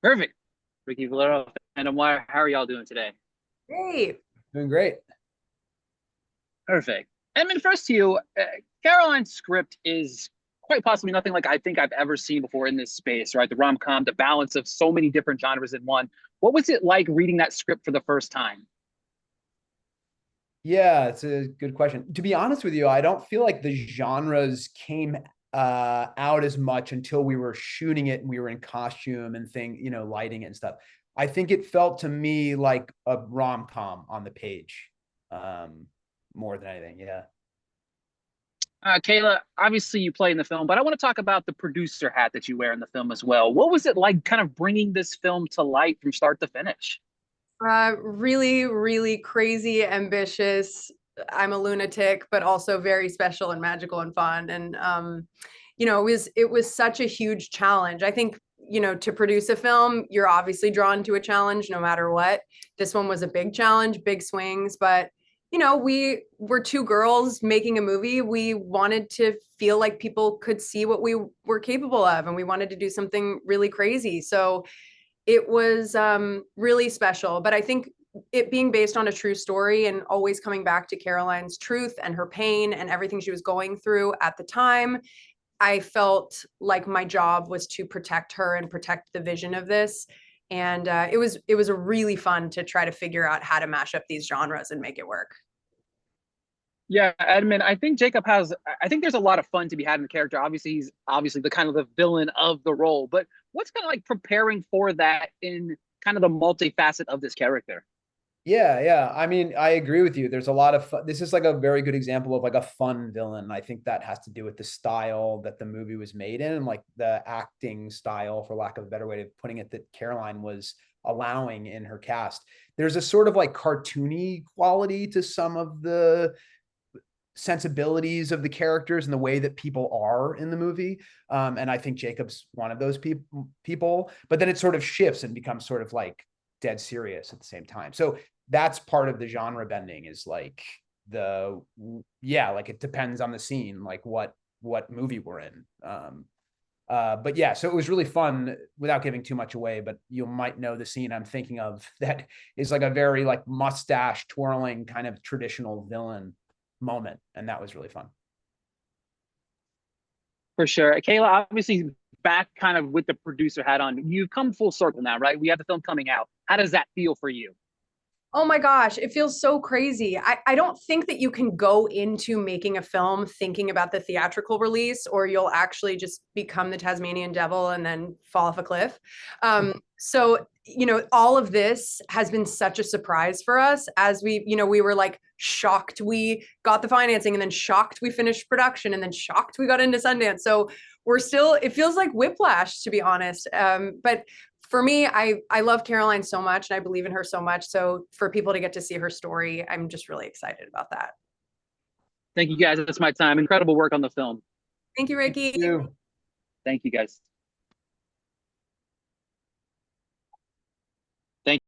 Perfect. Ricky Valero, FandomWire. How are y'all doing today? Great. Doing great. Perfect. Edmund, first to you. Caroline's script is quite possibly nothing like I think I've ever seen before in this space, right? The rom-com, the balance of so many different genres in one. What was it like reading that script for the first time? Yeah, it's a good question. To be honest with you, I don't feel like the genres came out as much until we were shooting it and we were in costume and lighting it and stuff. I think it felt to me like a rom-com on the page, more than anything. Yeah. Kayla, obviously you play in the film, but I want to talk about the producer hat that you wear in the film as well. What was it like kind of bringing this film to light from start to finish? Really, really crazy, ambitious. I'm a lunatic, but also very special and magical and fun. And it was such a huge challenge. I think, to produce a film, you're obviously drawn to a challenge no matter what. This one was a big challenge, big swings, but we were two girls making a movie. We wanted to feel like people could see what we were capable of, and we wanted to do something really crazy. So it was really special. But I think it being based on a true story and always coming back to Caroline's truth and her pain and everything she was going through at the time, I felt like my job was to protect her and protect the vision of this. And it was a really fun to try to figure out how to mash up these genres and make it work. Yeah, Edmund, I think there's a lot of fun to be had in the character. Obviously, he's obviously the kind of the villain of the role, but what's kind of like preparing for that in kind of the multifacet of this character? Yeah. I mean, I agree with you. There's a lot of fun. This is like a very good example of like a fun villain. I think that has to do with the style that the movie was made in, and like the acting style, for lack of a better way of putting it, that Caroline was allowing in her cast. There's a sort of like cartoony quality to some of the sensibilities of the characters and the way that people are in the movie. And I think Jacob's one of those people, but then it sort of shifts and becomes sort of like dead serious at the same time. So that's part of the genre bending, is like like it depends on the scene, like what movie we're in. But yeah, so it was really fun without giving too much away, but you might know the scene I'm thinking of that is like a very like mustache twirling kind of traditional villain moment. And that was really fun. For sure. Kayla, obviously back kind of with the producer hat on. You've come full circle now, right? We have the film coming out. How does that feel for you? Oh my gosh, it feels so crazy. I don't think that you can go into making a film thinking about the theatrical release, or you'll actually just become the Tasmanian devil and then fall off a cliff. All of this has been such a surprise for us, as we were like shocked we got the financing, and then shocked we finished production, and then shocked we got into Sundance. So it feels like whiplash, to be honest. But for me, I love Caroline so much, and I believe in her so much. So for people to get to see her story, I'm just really excited about that. Thank you guys. That's my time. Incredible work on the film. Thank you, Ricky. Thank you. Thank you guys. Thank